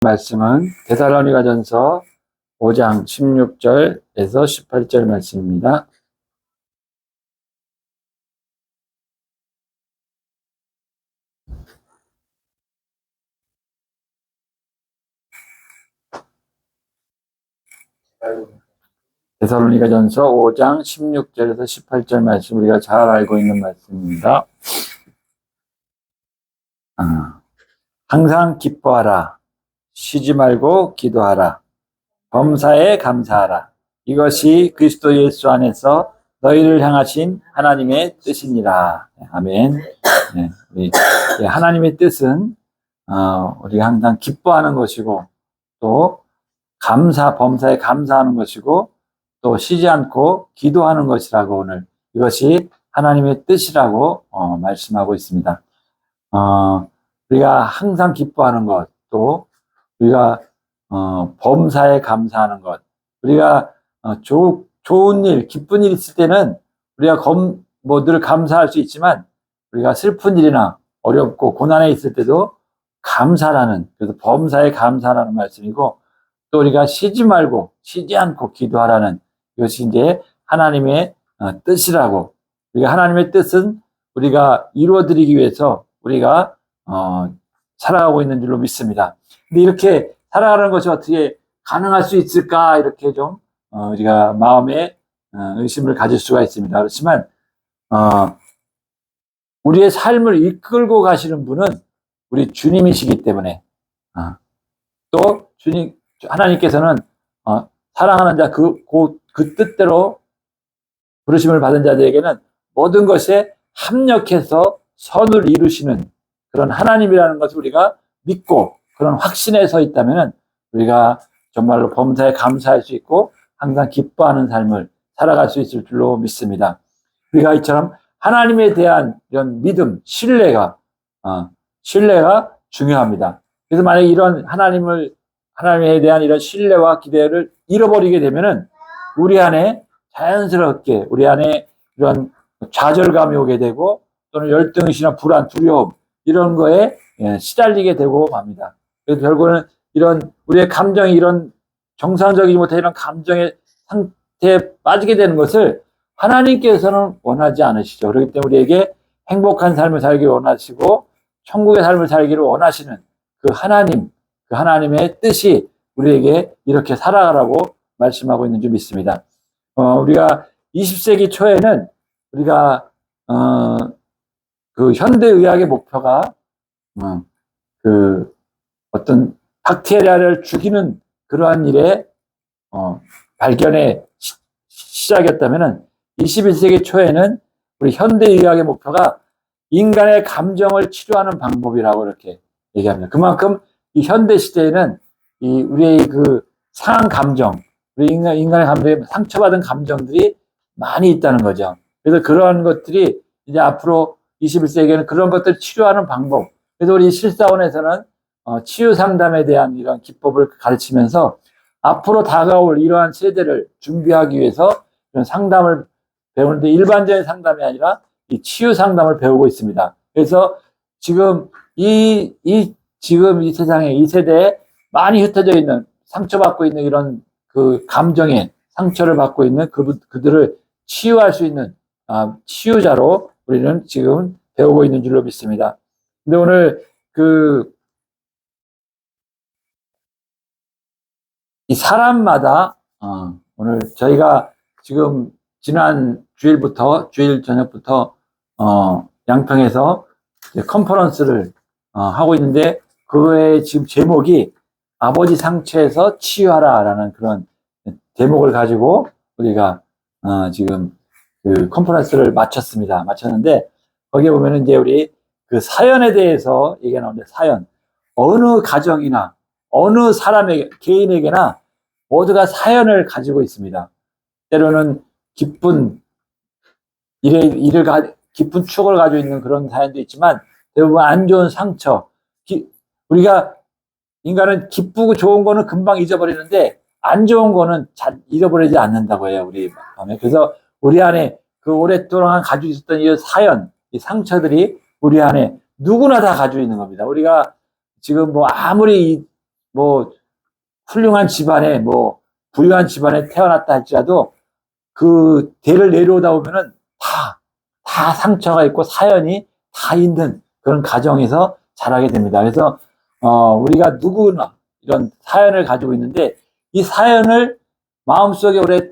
말씀은 데살로니가전서 5장 16절에서 18절 말씀입니다. 데살로니가전서 5장 16절에서 18절 말씀, 우리가 잘 알고 있는 말씀입니다. 항상 기뻐하라, 쉬지 말고 기도하라, 범사에 감사하라. 이것이 그리스도 예수 안에서 너희를 향하신 하나님의 뜻이니라. 아멘. 네, 하나님의 뜻은 우리가 항상 기뻐하는 것이고, 또 범사에 감사하는 것이고, 또 쉬지 않고 기도하는 것이라고, 오늘 이것이 하나님의 뜻이라고 말씀하고 있습니다. 우리가 항상 기뻐하는 것, 또 우리가 범사에 감사하는 것, 우리가 좋은 일, 기쁜 일 있을 때는 우리가 늘 감사할 수 있지만, 우리가 슬픈 일이나 어렵고 고난에 있을 때도 감사라는, 그래서 범사에 감사라는 말씀이고, 또 우리가 쉬지 않고 기도하라는, 이것이 이제 하나님의 뜻이라고. 우리가 하나님의 뜻은 우리가 이루어드리기 위해서 우리가 살아가고 있는 줄로 믿습니다. 근데 이렇게 살아가는 것이 어떻게 가능할 수 있을까, 이렇게 좀 우리가 마음에 의심을 가질 수가 있습니다. 그렇지만 우리의 삶을 이끌고 가시는 분은 우리 주님이시기 때문에, 또 하나님께서는 사랑하는 자, 그 뜻대로 부르심을 받은 자들에게는 모든 것에 합력해서 선을 이루시는 그런 하나님이라는 것을 우리가 믿고 그런 확신에 서 있다면, 우리가 정말로 범사에 감사할 수 있고 항상 기뻐하는 삶을 살아갈 수 있을 줄로 믿습니다. 우리가 이처럼 하나님에 대한 이런 믿음, 신뢰가 중요합니다. 그래서 만약에 이런 하나님에 대한 이런 신뢰와 기대를 잃어버리게 되면은 우리 안에 자연스럽게 이런 좌절감이 오게 되고, 또는 열등의식이나 불안, 두려움, 이런 거에 시달리게 되고 맙니다. 그래서 결국은 이런 우리의 감정이, 이런 정상적이지 못한 이런 감정의 상태에 빠지게 되는 것을 하나님께서는 원하지 않으시죠. 그렇기 때문에 우리에게 행복한 삶을 살기를 원하시고 천국의 삶을 살기를 원하시는 그 하나님의 뜻이 우리에게 이렇게 살아가라고 말씀하고 있는 줄 믿습니다. 우리가 20세기 초에는 우리가 그 현대의학의 목표가 그 어떤 박테리아를 죽이는 그러한 일에 발견의 시작이었다면은, 21세기 초에는 우리 현대의학의 목표가 인간의 감정을 치료하는 방법이라고 이렇게 얘기합니다. 그만큼 이 현대 시대에는 우리의 그 상한 감정, 우리 인간의 감정에 상처받은 감정들이 많이 있다는 거죠. 그래서 그러한 것들이 이제 앞으로 21세기에는 그런 것들을 치료하는 방법, 그래서 우리 실사원에서는 치유 상담에 대한 이런 기법을 가르치면서 앞으로 다가올 이러한 세대를 준비하기 위해서 이런 상담을 배우는데, 일반적인 상담이 아니라 이 치유 상담을 배우고 있습니다. 그래서 지금 이 세상에, 이 세대에 많이 흩어져 있는, 상처받고 있는 이런 그 감정에 상처를 받고 있는 그들을 치유할 수 있는 치유자로 우리는 지금 배우고 있는 줄로 믿습니다. 근데 오늘 이 사람마다 오늘 저희가 지금 지난 주일 저녁부터 양평에서 컨퍼런스를 하고 있는데, 그거의 지금 제목이 아버지 상처에서 치유하라라는 그런 제목을 가지고 우리가 지금 그 컨퍼런스를 마쳤는데, 거기에 보면은 이제 우리 그 사연에 대해서 얘기가 나오는데, 사연, 어느 가정이나 어느 개인에게나 모두가 사연을 가지고 있습니다. 때로는 기쁜 기쁜 추억을 가지고 있는 그런 사연도 있지만, 대부분 안 좋은 상처, 우리가 인간은 기쁘고 좋은 거는 금방 잊어버리는데 안 좋은 거는 잘 잊어버리지 않는다고 해요, 우리 마음에. 그래서 우리 안에 그 오랫동안 가지고 있었던 이 사연, 이 상처들이 우리 안에 누구나 다 가지고 있는 겁니다. 우리가 지금 뭐 아무리 뭐 훌륭한 집안에 뭐 부유한 집안에 태어났다 할지라도 그 대를 내려오다 보면은 다 상처가 있고 사연이 다 있는 그런 가정에서 자라게 됩니다. 그래서 우리가 누구나 이런 사연을 가지고 있는데 이 사연을 마음속에 오래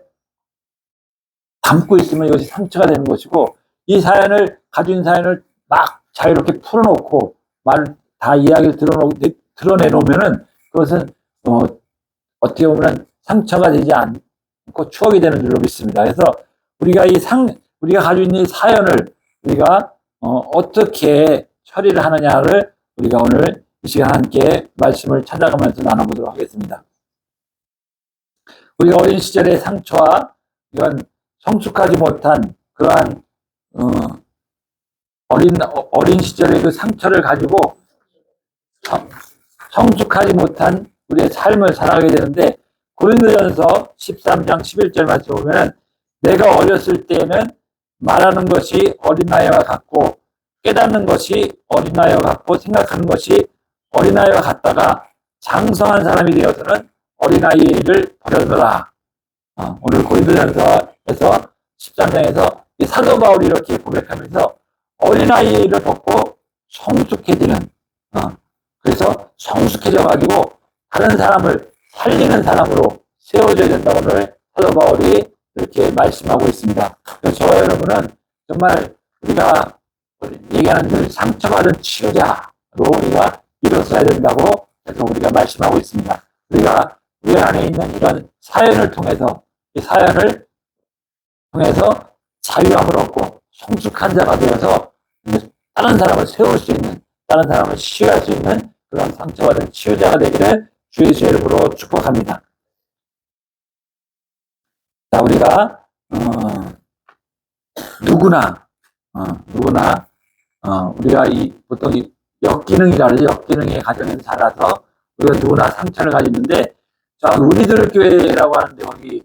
담고 있으면 이것이 상처가 되는 것이고 이 사연을 가진 사연을 막 자유롭게 풀어놓고 다 이야기를 드러내놓으면은 그것은 어떻게 보면 상처가 되지 않고 추억이 되는 줄로 믿습니다. 그래서 우리가 우리가 가지고 있는 사연을 우리가 어떻게 처리를 하느냐를 우리가 오늘 이 시간 함께 말씀을 찾아가면서 나눠보도록 하겠습니다. 우리가 어린 시절의 상처와 이런 성숙하지 못한 그러한 어린 시절의 그 상처를 가지고 성숙하지 못한 우리의 삶을 살아가게 되는데 고린도전서 13장 11절 말씀 보면 내가 어렸을 때에는 말하는 것이 어린아이와 같고 깨닫는 것이 어린아이와 같고 생각하는 것이 어린아이와 같다가 장성한 사람이 되어서는 어린아이의 일을 버렸노라. 오늘 고린도전서에서 13장에서 사도 바울이 이렇게 고백하면서 어린아이의 일을 벗고 성숙해지는 그래서 성숙해져가지고 다른 사람을 살리는 사람으로 세워져야 된다고 오늘 사도 바울이 이렇게 말씀하고 있습니다. 그래서 저와 여러분은 정말 우리가 얘기하는 그 상처받은 치유자로 우리가 일어서야 된다고 그래서 우리가 말씀하고 있습니다. 우리가 우리 안에 있는 이런 사연을 통해서 이 사연을 통해서 자유함을 얻고 성숙한 자가 되어서 다른 사람을 세울 수 있는 다른 사람을 치유할 수 있는 그런 상처받은 치유자가 되기를 주 예수의 이름으로 축복합니다. 자, 우리가 누구나 우리가 보통 역기능이라는 역기능의 가정에서 자라서 우리가 누구나 상처를 가지는데 자, 우리들 교회라고 하는데 거기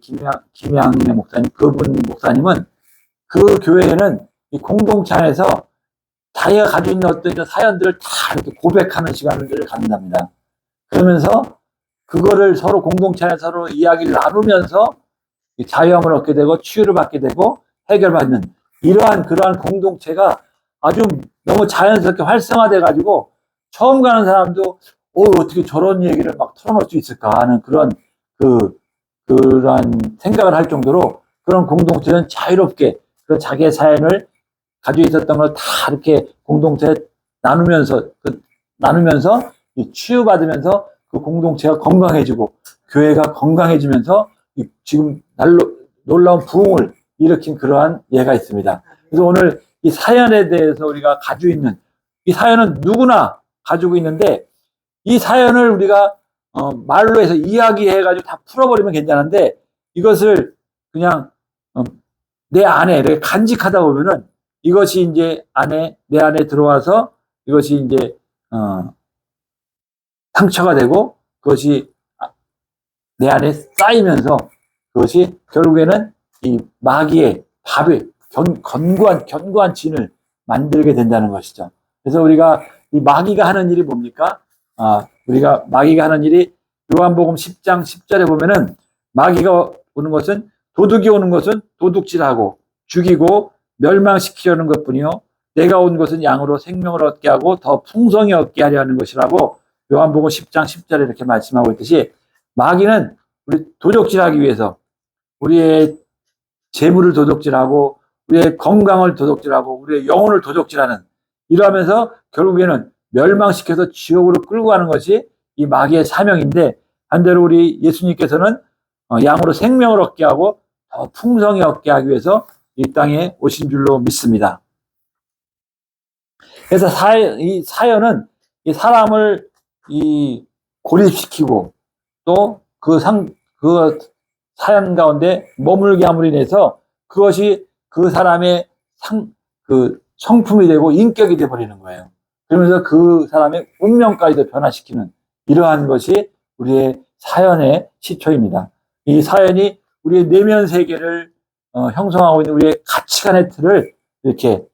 김양림의 목사님 그분 목사님은 그 교회에는 이 공동체 안에서 자기가 가지고 있는 어떤 사연들을 다 이렇게 고백하는 시간을 갖는답니다. 그러면서 그거를 서로 공동체 안에서 서로 이야기를 나누면서 자유함을 얻게 되고 치유를 받게 되고 해결받는 그러한 공동체가 아주 너무 자연스럽게 활성화돼 가지고 처음 가는 사람도 어떻게 저런 얘기를 막 털어놓을 수 있을까 하는 그런 생각을 할 정도로 그런 공동체는 자유롭게 자기의 사연을 가지고 있었던 걸 다 이렇게 공동체에 나누면서 치유받으면서 그 공동체가 건강해지고 교회가 건강해지면서 지금 놀라운 부흥을 일으킨 그러한 예가 있습니다. 그래서 오늘 이 사연에 대해서 우리가 가지고 있는 이 사연은 누구나 가지고 있는데 이 사연을 우리가 말로 해서 이야기해가지고 다 풀어버리면 괜찮은데 이것을 그냥 내 안에 이렇게 간직하다 보면은 이것이 이제 내 안에 들어와서 이것이 이제 상처가 되고 그것이 내 안에 쌓이면서 그것이 결국에는 이 마귀의 견고한 진을 만들게 된다는 것이죠. 그래서 우리가 이 마귀가 하는 일이 뭡니까? 우리가 마귀가 하는 일이 요한복음 10장 10절에 보면은 마귀가 오는 것은 도둑이 오는 것은 도둑질하고 죽이고 멸망시키려는 것뿐이요 내가 온 것은 양으로 생명을 얻게 하고 더 풍성히 얻게 하려 하는 것이라고 요한복음 10장 10절에 이렇게 말씀하고 있듯이 마귀는 우리 도둑질하기 위해서 우리의 재물을 도둑질하고 우리의 건강을 도둑질하고 우리의 영혼을 도둑질하는 이러면서 결국에는 멸망시켜서 지옥으로 끌고 가는 것이 이 마귀의 사명인데 반대로 우리 예수님께서는 양으로 생명을 얻게 하고 더 풍성히 얻게 하기 위해서 이 땅에 오신 줄로 믿습니다. 그래서 이 사연은 이 사람을 고립시키고 또 그 사연 가운데 머물게 함으로 인해서 그것이 그 사람의 성품이 되고 인격이 되어버리는 거예요. 그러면서 그 사람의 운명까지도 변화시키는 이러한 것이 우리의 사연의 시초입니다. 이 사연이 우리의 내면 세계를 형성하고 있는 우리의 가치관의 틀을 이렇게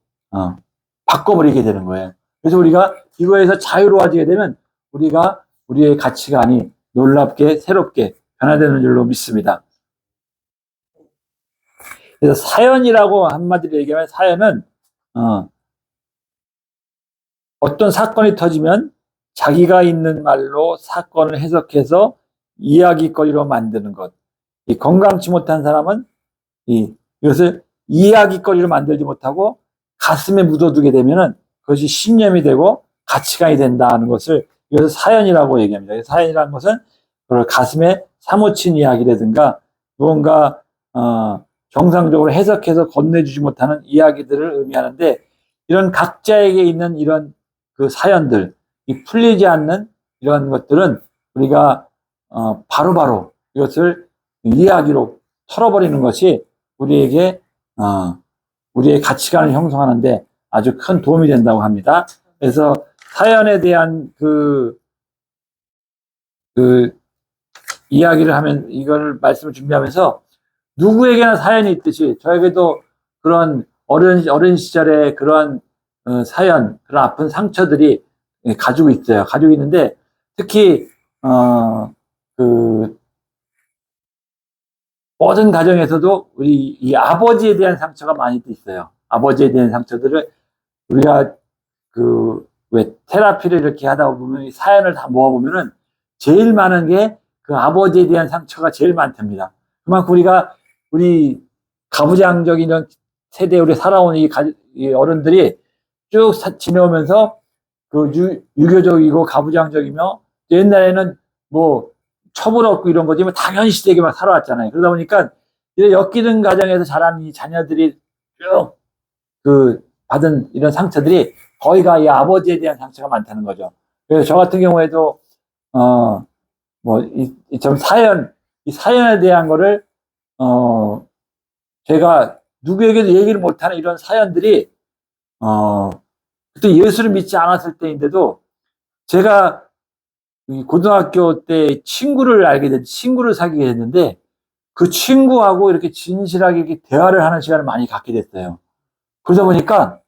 바꿔버리게 되는 거예요. 그래서 우리가 이거에서 자유로워지게 되면 우리가 우리의 가치관이 놀랍게 새롭게 변화되는 줄로 믿습니다. 그래서 사연이라고 한마디로 얘기하면 사연은 어떤 사건이 터지면 자기가 있는 말로 사건을 해석해서 이야기거리로 만드는 것. 이 건강치 못한 사람은 이것을 이야기거리로 만들지 못하고 가슴에 묻어두게 되면은 그것이 신념이 되고 가치관이 된다는 것을 이것을 사연이라고 얘기합니다. 사연이라는 것은 그걸 가슴에 사무친 이야기라든가 무언가 정상적으로 해석해서 건네주지 못하는 이야기들을 의미하는데 이런 각자에게 있는 이런 그 사연들, 이 풀리지 않는 이런 것들은 우리가 바로바로 이것을 이야기로 털어버리는 것이 우리에게 우리의 가치관을 형성하는데 아주 큰 도움이 된다고 합니다. 그래서 사연에 대한 그 이야기를 하면 이걸 말씀을 준비하면서 누구에게나 사연이 있듯이 저에게도 그런 어린 시절에 그런 사연, 그런 아픈 상처들이 가지고 있어요. 가지고 있는데 특히 그 모든 가정에서도 우리 이 아버지에 대한 상처가 많이 있어요. 아버지에 대한 상처들을 우리가 왜 테라피를 이렇게 하다 보면 사연을 다 모아보면은 제일 많은 게 그 아버지에 대한 상처가 제일 많답니다. 그만큼 우리 가부장적인 이런 세대에 우리 살아온 이 어른들이 쭉 지내오면서 그 유교적이고 가부장적이며 옛날에는 뭐 처벌 없고 이런 거지만 당연시되게만 살아왔잖아요. 그러다 보니까 이런 엮이는 가정에서 자란 이 자녀들이 쭉 받은 이런 상처들이 거의가 이 아버지에 대한 상처가 많다는 거죠. 그래서 저 같은 경우에도 이 사연에 대한 거를 제가 누구에게도 얘기를 못하는 이런 사연들이 그때 예수를 믿지 않았을 때인데도 제가 고등학교 때 친구를 사귀게 됐는데 그 친구하고 이렇게 진실하게 이렇게 대화를 하는 시간을 많이 갖게 됐어요. 그러다 보니까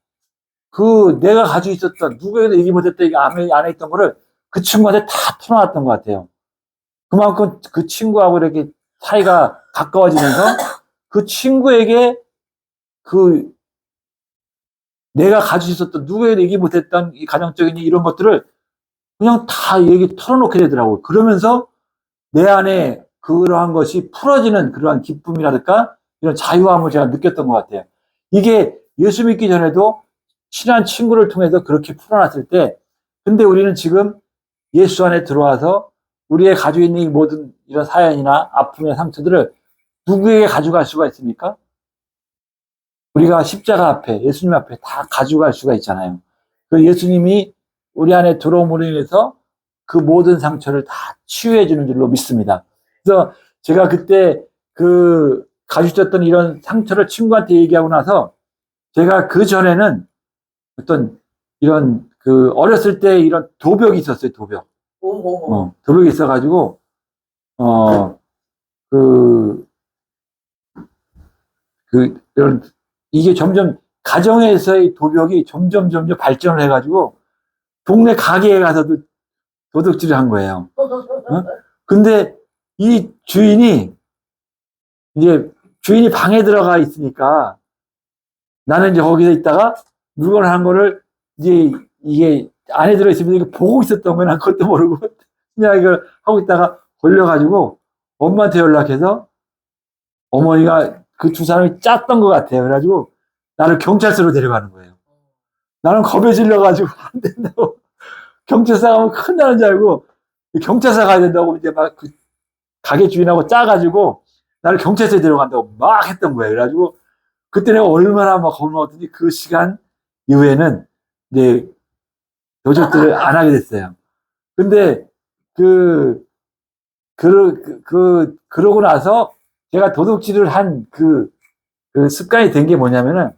내가 가지고 있었던 누구에게도 얘기 못했던 이 안에 있던 거를 그 친구한테 다 털어놨던 것 같아요. 그만큼 그 친구하고 이렇게 사이가 가까워지면서 그 친구에게 내가 가지고 있었던 누구에게도 얘기 못했던 이 가정적인 이런 것들을 그냥 다 얘기 털어놓게 되더라고요. 그러면서 내 안에 그러한 것이 풀어지는 그러한 기쁨이랄까 이런 자유함을 제가 느꼈던 것 같아요. 이게 예수 믿기 전에도 친한 친구를 통해서 그렇게 풀어놨을 때 근데 우리는 지금 예수 안에 들어와서 우리의 가지고 있는 이 모든 이런 사연이나 아픔의 상처들을 누구에게 가져갈 수가 있습니까? 우리가 십자가 앞에 예수님 앞에 다 가져갈 수가 있잖아요. 그 예수님이 우리 안에 들어옴으로 인해서 그 모든 상처를 다 치유해 주는 줄로 믿습니다. 그래서 제가 그때 가지고 있었던 이런 상처를 친구한테 얘기하고 나서 제가 그 전에는 어떤 이런 어렸을 때 이런 도벽이 있었어요, 도벽. 도벽이 있어가지고, 이게 점점, 가정에서의 도벽이 점점 발전을 해가지고, 동네 가게에 가서도 도둑질을 한 거예요. 근데 이 주인이 방에 들어가 있으니까 나는 이제 거기서 있다가 물건을 한 거를 이게 안에 들어있으면 이거 보고 있었던 거야. 난 그것도 모르고 그냥 이걸 하고 있다가 걸려가지고 엄마한테 연락해서 어머니가 그 두 사람이 짰던 것 같아요. 그래가지고 나를 경찰서로 데려가는 거예요. 나는 겁에 질려가지고 안 된다고. 경찰서 가면 큰일 나는 줄 알고 경찰서 가야 된다고 이제 막 가게 주인하고 짜가지고 나를 경찰서에 데려간다고 막 했던 거예요. 그래가지고 그때 내가 얼마나 막 겁을 먹었더니 그 시간 이후에는 이제 도적들을 안 하게 됐어요. 근데 그러고 나서 제가 도둑질을 한 습관이 된 게 뭐냐면은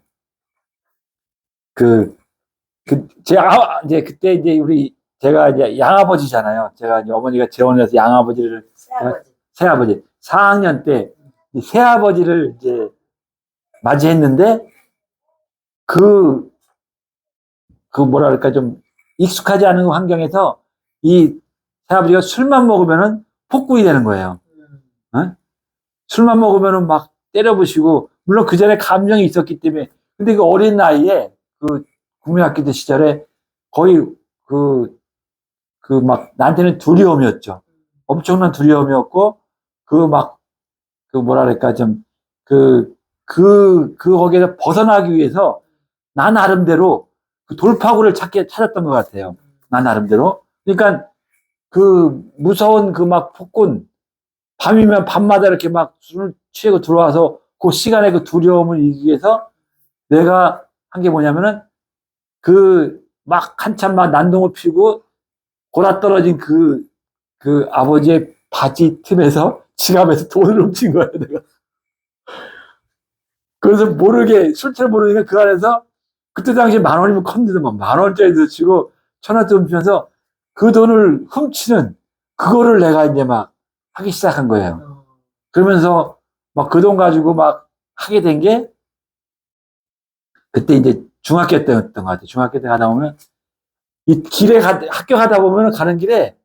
이제 그때 이제 제가 이제 양아버지잖아요. 제가 이제 어머니가 재혼을 해서 양아버지를 새아버지 4학년 때 새아버지를 이제 맞이했는데 뭐랄까 좀 익숙하지 않은 환경에서 이 새아버지가 술만 먹으면은 폭군이 되는 거예요. 어? 술만 먹으면은 막 때려부시고, 물론 그 전에 감정이 있었기 때문에, 근데 그 어린 나이에 그 국민학교 때 시절에 거의 막 나한테는 두려움이었죠. 엄청난 두려움이었고, 뭐라 그럴까, 거기에서 벗어나기 위해서 나 나름대로 그 돌파구를 찾았던 것 같아요. 나 나름대로. 그러니까 그 무서운 그 막 폭군, 밤이면 밤마다 이렇게 막 술을 취하고 들어와서 그 시간에 그 두려움을 이기기 위해서 내가 한 게 뭐냐면은 그 막 한참 막 난동을 피우고 골아 떨어진 그 아버지의 바지 틈에서 지갑에서 돈을 훔친 거예요, 내가. 그래서 모르게, 술처럼 모르니까 그 안에서 그때 당시에 10,000원이면 컸는데 막 10,000원짜리도 치고 1,000원짜리 훔치면서 그 돈을 훔치는 그거를 내가 이제 막 하기 시작한 거예요. 그러면서 막 그 돈 가지고 막 하게 된 게 그때 이제 중학교 때였던 것 같아요. 중학교 때 가다 보면 이 학교 가다 보면 가는 길에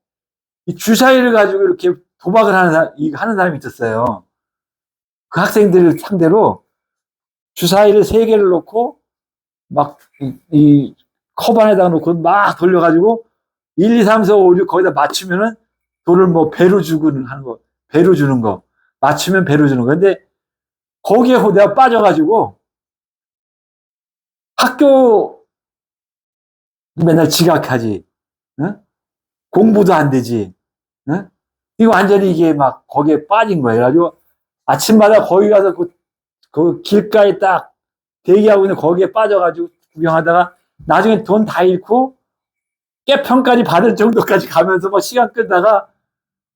이 주사위를 가지고 이렇게 도박을 하는 사람이 있었어요. 그 학생들을 상대로 주사위를 3개를 놓고 막 이 컵 안에다가 놓고 막 돌려가지고 1, 2, 3, 4, 5, 6 거기다 맞추면은 돈을 뭐 배로 주고는 하는 거, 배로 주는 거, 맞추면 배로 주는 거. 근데 거기에 내가 빠져가지고 학교 맨날 지각하지, 응? 공부도 안 되지, 응? 이거 완전히 이게 막 거기에 빠진 거예요. 그래가지고 아침마다 거기 가서 그 길가에 딱 대기하고 있는 거기에 빠져가지고 구경하다가 나중에 돈 다 잃고 깨평까지 받을 정도까지 가면서 막 시간 끌다가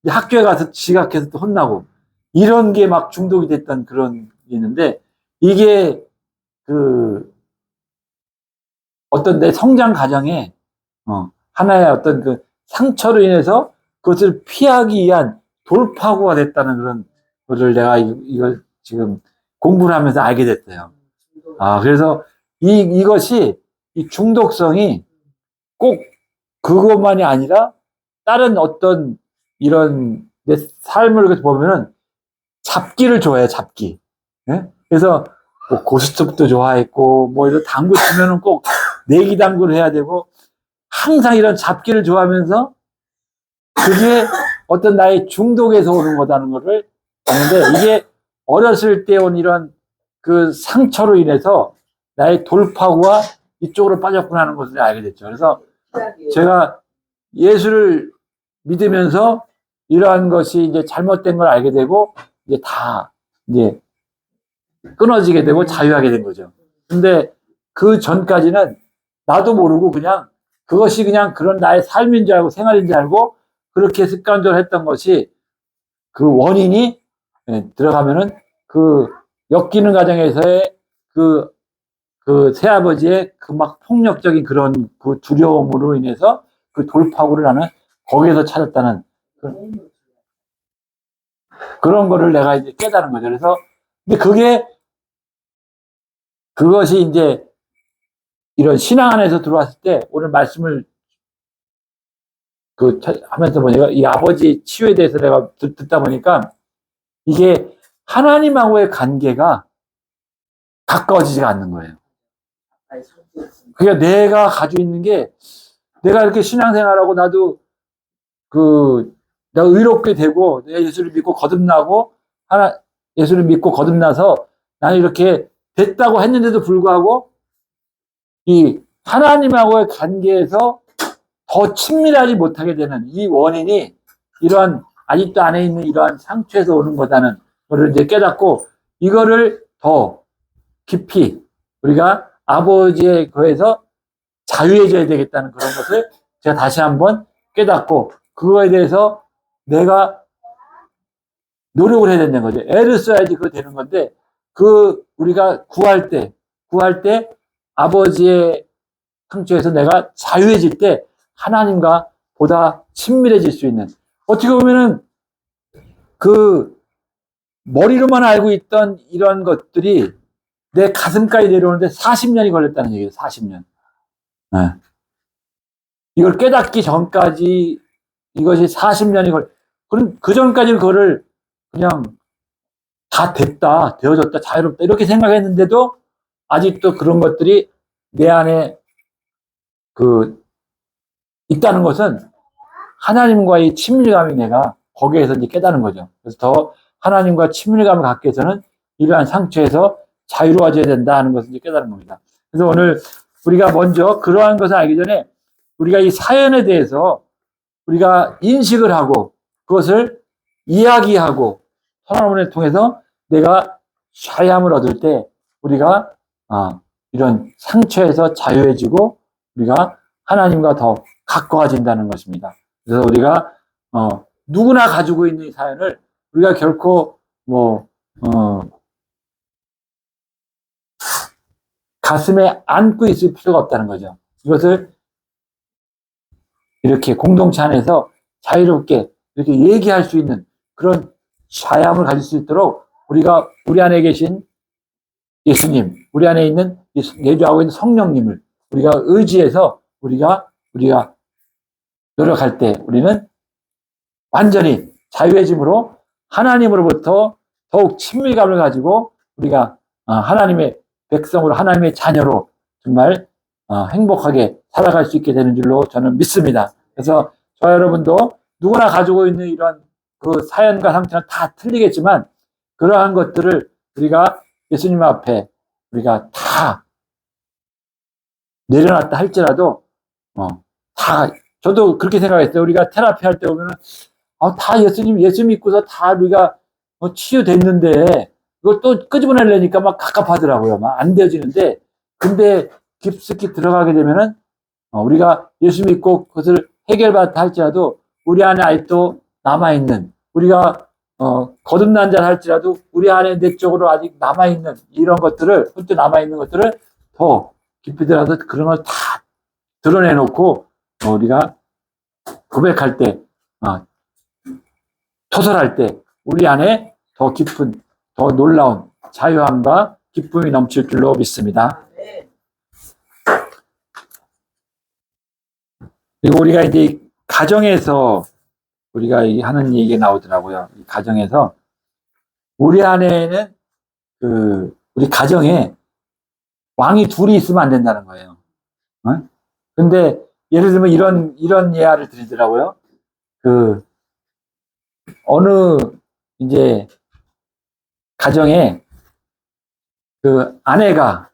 학교에 가서 지각해서 또 혼나고 이런 게 막 중독이 됐던 그런 게 있는데 이게 그 어떤 내 성장 과정에 하나의 어떤 그 상처로 인해서 그것을 피하기 위한 돌파구가 됐다는 그런 거를 내가 이걸 지금 공부를 하면서 알게 됐어요. 그래서 이것이 이 중독성이 꼭 그것만이 아니라 다른 어떤 이런 내 삶을 보면은 잡기를 좋아해요, 잡기. 예? 그래서 뭐 고스톱도 좋아했고, 뭐 이런 당구 치면은 꼭 내기 당구를 해야 되고, 항상 이런 잡기를 좋아하면서 그게 어떤 나의 중독에서 오는 거다는 거를 아는데 이게 어렸을 때 온 이런 그 상처로 인해서 나의 돌파구가 이쪽으로 빠졌구나 하는 것을 알게 됐죠. 그래서 제가 예수를 믿으면서 이러한 것이 이제 잘못된 걸 알게 되고 이제 다 이제 끊어지게 되고 자유하게 된 거죠. 근데 그 전까지는 나도 모르고 그냥 그것이 그냥 그런 나의 삶인 줄 알고 생활인 줄 알고 그렇게 습관적으로 했던 것이 그 원인이 들어가면은 그 엮이는 과정에서의 그 새아버지의 그 막 폭력적인 그런 그 두려움으로 인해서 그 돌파구를 나는 거기에서 찾았다는 그런 거를 내가 이제 깨달은 거죠. 그래서 근데 그것이 이제 이런 신앙 안에서 들어왔을 때 오늘 말씀을 하면서 보니까 이 아버지 치유에 대해서 내가 듣다 보니까 이게 하나님하고의 관계가 가까워지지가 않는 거예요. 그러니까 내가 가지고 있는 게 내가 이렇게 신앙생활하고 나도 내가 의롭게 되고 내가 예수를 믿고 거듭나고 예수를 믿고 거듭나서 나는 이렇게 됐다고 했는데도 불구하고 이 하나님하고의 관계에서 더 친밀하지 못하게 되는 이 원인이 이러한 아직도 안에 있는 이러한 상처에서 오는 거다는 것을 이제 깨닫고 이거를 더 깊이 우리가 아버지의 거에서 자유해져야 되겠다는 그런 것을 제가 다시 한번 깨닫고 그거에 대해서 내가 노력을 해야 된다는 거죠. 애를 써야지 그거 되는 건데 우리가 구할 때 아버지의 상처에서 내가 자유해질 때 하나님과 보다 친밀해질 수 있는 어떻게 보면은 그 머리로만 알고 있던 이런 것들이 내 가슴까지 내려오는데 40년이 걸렸다는 얘기예요. 40년. 네. 이걸 깨닫기 전까지 이것이 40년이 그럼 그 전까지는 그거를 그냥 다 됐다, 되어졌다, 자유롭다 이렇게 생각했는데도 아직도 그런 것들이 내 안에 있다는 것은 하나님과의 친밀감이 내가 거기에서 이제 깨닫는 거죠. 그래서 더 하나님과 친밀감을 갖기 위해서는 이러한 상처에서 자유로워져야 된다 하는 것을 이제 깨닫는 겁니다. 그래서 오늘 우리가 먼저 그러한 것을 알기 전에 우리가 이 사연에 대해서 우리가 인식을 하고 그것을 이야기하고 선언문을 통해서 내가 자유함을 얻을 때 우리가 이런 상처에서 자유해지고 우리가 하나님과 더 가까워진다는 것입니다. 그래서 우리가 누구나 가지고 있는 이 사연을 우리가 결코 가슴에 안고 있을 필요가 없다는 거죠. 이것을 이렇게 공동체 안에서 자유롭게 이렇게 얘기할 수 있는 그런 자유함을 가질 수 있도록 우리가 우리 안에 계신 예수님, 우리 안에 있는 내주하고 있는 성령님을 우리가 의지해서 우리가 노력할 때 우리는 완전히 자유해짐으로 하나님으로부터 더욱 친밀감을 가지고 우리가 하나님의 백성으로 하나님의 자녀로 정말 행복하게 살아갈 수 있게 되는 줄로 저는 믿습니다. 그래서 저와 여러분도 누구나 가지고 있는 이런 그 사연과 상태는 다 틀리겠지만 그러한 것들을 우리가 예수님 앞에 우리가 다 내려놨다 할지라도 다 저도 그렇게 생각했어요. 우리가 테라피 할 때 보면은 다 예수 믿고서 다 우리가 치유됐는데 이걸 또 끄집어내려니까 막 갑갑하더라고요. 막 안 되어지는데 근데 깊숙이 들어가게 되면은 우리가 예수 믿고 그것을 해결받다 할지라도 우리 안에 아직도 남아있는 우리가 거듭난 자를 할지라도 우리 안에 내적으로 아직 남아있는 이런 것들을 훌쩍 남아있는 것들을 더 깊이 들어가서 그런 걸 다 드러내놓고 우리가 고백할 때 토설할 때 우리 안에 더 깊은 더 놀라운 자유함과 기쁨이 넘칠 줄로 믿습니다. 그리고 우리가 이제 가정에서 우리가 하는 얘기가 나오더라고요. 가정에서 우리 안에는 우리 가정에 왕이 둘이 있으면 안 된다는 거예요. 근데 예를 들면 이런 예화를 드리더라고요. 어느 이제 가정에 아내가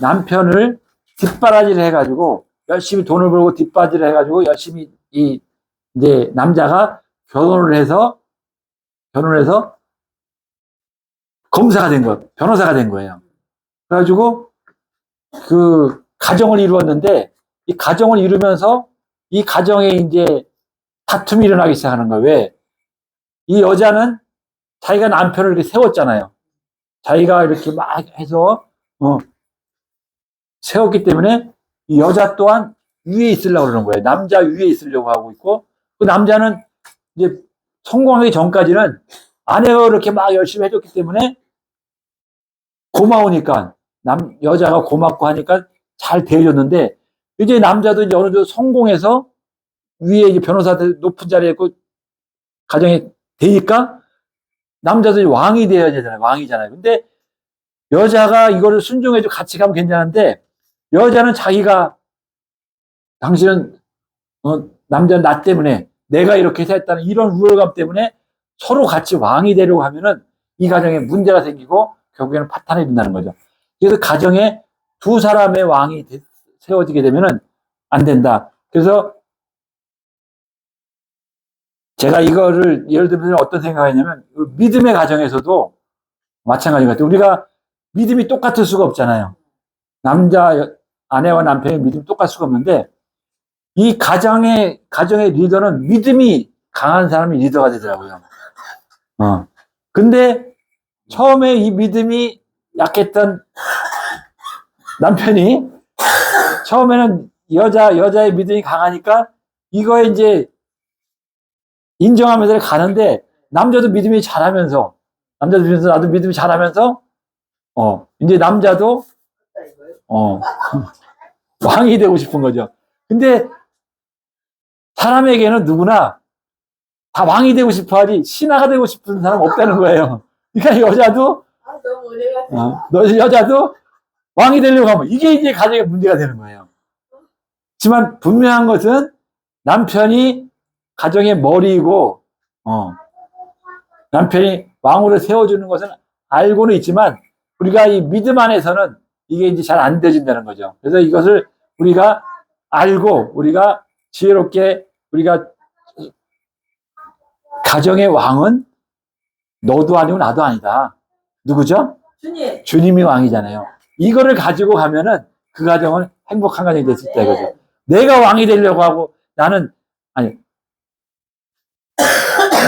남편을 뒷바라지를 해가지고 열심히 돈을 벌고 뒷바라지를 해가지고 열심히 이제 남자가 결혼을 해서 검사가 된 거예요. 변호사가 된 거예요. 그래가지고 가정을 이루었는데 이 가정을 이루면서 이 가정에 이제 다툼이 일어나기 시작하는 거예요. 왜? 이 여자는 자기가 남편을 이렇게 세웠잖아요. 자기가 이렇게 막 해서 세웠기 때문에 이 여자 또한 위에 있으려고 그러는 거예요. 남자 위에 있으려고 하고 있고 그 남자는 이제 성공하기 전까지는 아내가 이렇게 막 열심히 해줬기 때문에 고마우니까 여자가 고맙고 하니까 잘 대해줬는데 이제 남자도 이제 어느 정도 성공해서 위에 이제 변호사들 높은 자리에 있고 가정에 되니까 남자도 왕이 되어야 되잖아요. 왕이잖아요. 근데 여자가 이거를 순종해서 같이 가면 괜찮은데 여자는 자기가 당신은 남자는 나 때문에 내가 이렇게 해서 했다는 이런 우월감 때문에 서로 같이 왕이 되려고 하면은 이 가정에 문제가 생기고 결국에는 파탄이 된다는 거죠. 그래서 가정에 두 사람의 왕이 세워지게 되면은 안 된다. 그래서 제가 이거를 예를 들면 어떤 생각을 했냐면 믿음의 가정에서도 마찬가지 같아요. 우리가 믿음이 똑같을 수가 없잖아요. 아내와 남편의 믿음이 똑같을 수가 없는데 이 가정의 리더는 믿음이 강한 사람이 리더가 되더라고요. 근데 처음에 이 믿음이 약했던 남편이 처음에는 여자의 믿음이 강하니까 이거에 이제 인정하면서 가는데 남자도 믿음이 잘하면서 나도 믿음이 잘하면서 이제 남자도 왕이 되고 싶은 거죠. 근데 사람에게는 누구나 다 왕이 되고 싶어 하지 신하가 되고 싶은 사람 없다는 거예요. 그러니까 여자도 너무 은혜 같아. 여자도 왕이 되려고 하면 이게 이제 가정의 문제가 되는 거예요. 하지만 분명한 것은 남편이 가정의 머리이고 남편이 왕으로 세워주는 것은 알고는 있지만 우리가 이 믿음 안에서는 이게 이제 잘 안 되진다는 거죠. 그래서 이것을 우리가 알고 우리가 지혜롭게 우리가 가정의 왕은 너도 아니고 나도 아니다. 누구죠? 주님. 주님이 왕이잖아요. 이거를 가지고 가면은 그 가정은 행복한 가정이 될 수 있다 이거죠. 내가 왕이 되려고 하고 나는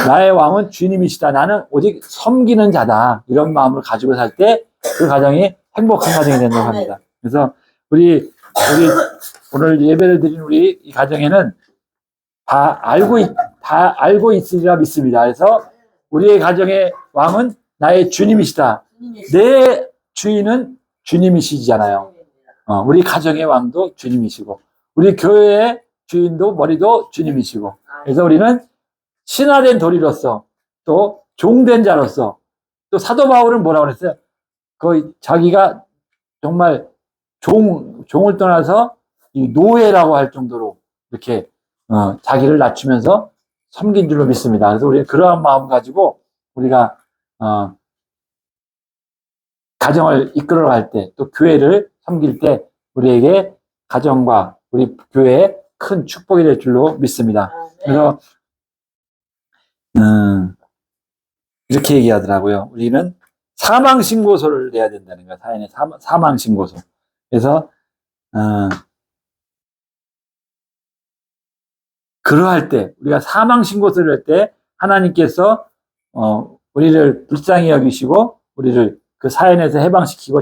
나의 왕은 주님이시다. 나는 오직 섬기는 자다. 이런 마음을 가지고 살 때 그 가정이 행복한 가정이 된다고 합니다. 그래서 우리 오늘 예배를 드린 우리 이 가정에는 다 알고 있으리라 믿습니다. 그래서 우리의 가정의 왕은 나의 주님이시다. 내 주인은 주님이시잖아요. 우리 가정의 왕도 주님이시고 우리 교회의 주인도 머리도 주님이시고 그래서 우리는 신하된 도리로서 또 종된 자로서 또 사도 바울은 뭐라고 그랬어요? 거의 자기가 정말 종을 떠나서 이 노예라고 할 정도로 이렇게 자기를 낮추면서 섬긴 줄로 믿습니다. 그래서 우리는 그러한 마음 가지고 우리가 가정을 이끌어갈 때 또 교회를 섬길 때 우리에게 가정과 우리 교회에 큰 축복이 될 줄로 믿습니다. 그래서 이렇게 얘기하더라고요. 우리는 사망신고서를 내야 된다는 거예요. 사연에 사망신고서. 그래서 그러할 때 우리가 사망신고서를 할 때 하나님께서 우리를 불쌍히 여기시고 우리를 그 사연에서 해방시키고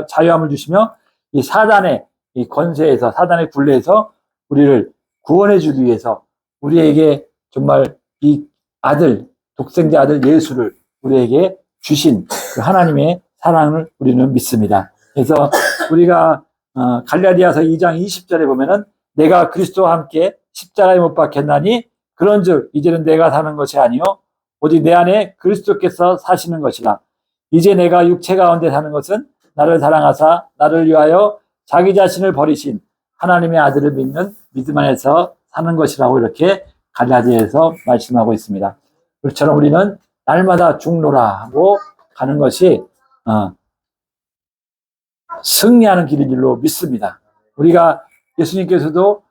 자유함을 주시며 이 사단의 이 권세에서 사단의 굴레에서 우리를 구원해 주기 위해서 우리에게 정말 이 아들 독생자 아들 예수를 우리에게 주신 그 하나님의 사랑을 우리는 믿습니다. 그래서 우리가 갈라디아서 2장 20절에 보면은 내가 그리스도와 함께 십자가에 못 박혔나니 그런즉 이제는 내가 사는 것이 아니요 오직 내 안에 그리스도께서 사시는 것이라. 이제 내가 육체 가운데 사는 것은 나를 사랑하사 나를 위하여 자기 자신을 버리신 하나님의 아들을 믿는 믿음 안에서 사는 것이라고 이렇게 갈라디아에서 말씀하고 있습니다. 그렇처럼 우리는 날마다 죽노라 하고 가는 것이 승리하는 길인 줄로 믿습니다. 우리가 예수님께서도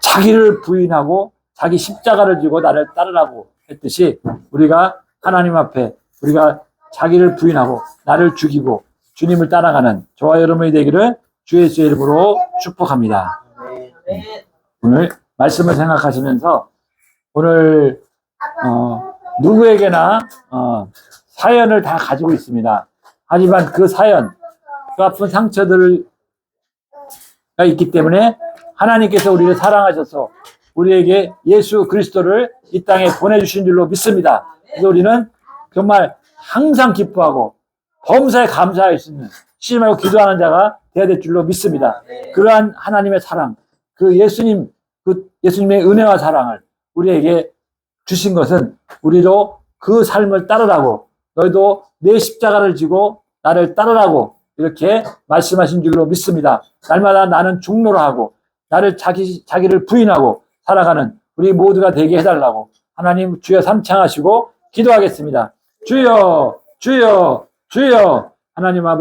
자기를 부인하고 자기 십자가를 지고 나를 따르라고 했듯이 우리가 하나님 앞에 우리가 자기를 부인하고 나를 죽이고 주님을 따라가는 저와 여러분이 되기를 주 예수의 이름으로 축복합니다. 오늘 말씀을 생각하시면서 오늘 누구에게나 사연을 다 가지고 있습니다. 하지만 그 사연, 그 아픈 상처들가 있기 때문에 하나님께서 우리를 사랑하셔서 우리에게 예수 그리스도를 이 땅에 보내주신 줄로 믿습니다. 그래서 우리는 정말 항상 기뻐하고 범사에 감사할 수 있는 쉬지 말고 기도하는 자가 되어야 될 줄로 믿습니다. 그러한 하나님의 사랑, 그 예수님의 은혜와 사랑을 우리에게 주신 것은 우리도 그 삶을 따르라고 너희도 내 십자가를 지고 나를 따르라고 이렇게 말씀하신 줄로 믿습니다. 날마다 나는 죽노라 하고 나를 자기를 부인하고 살아가는 우리 모두가 되게 해달라고 하나님 주여 삼창하시고 기도하겠습니다. 주여 주여 주여 하나님 아버지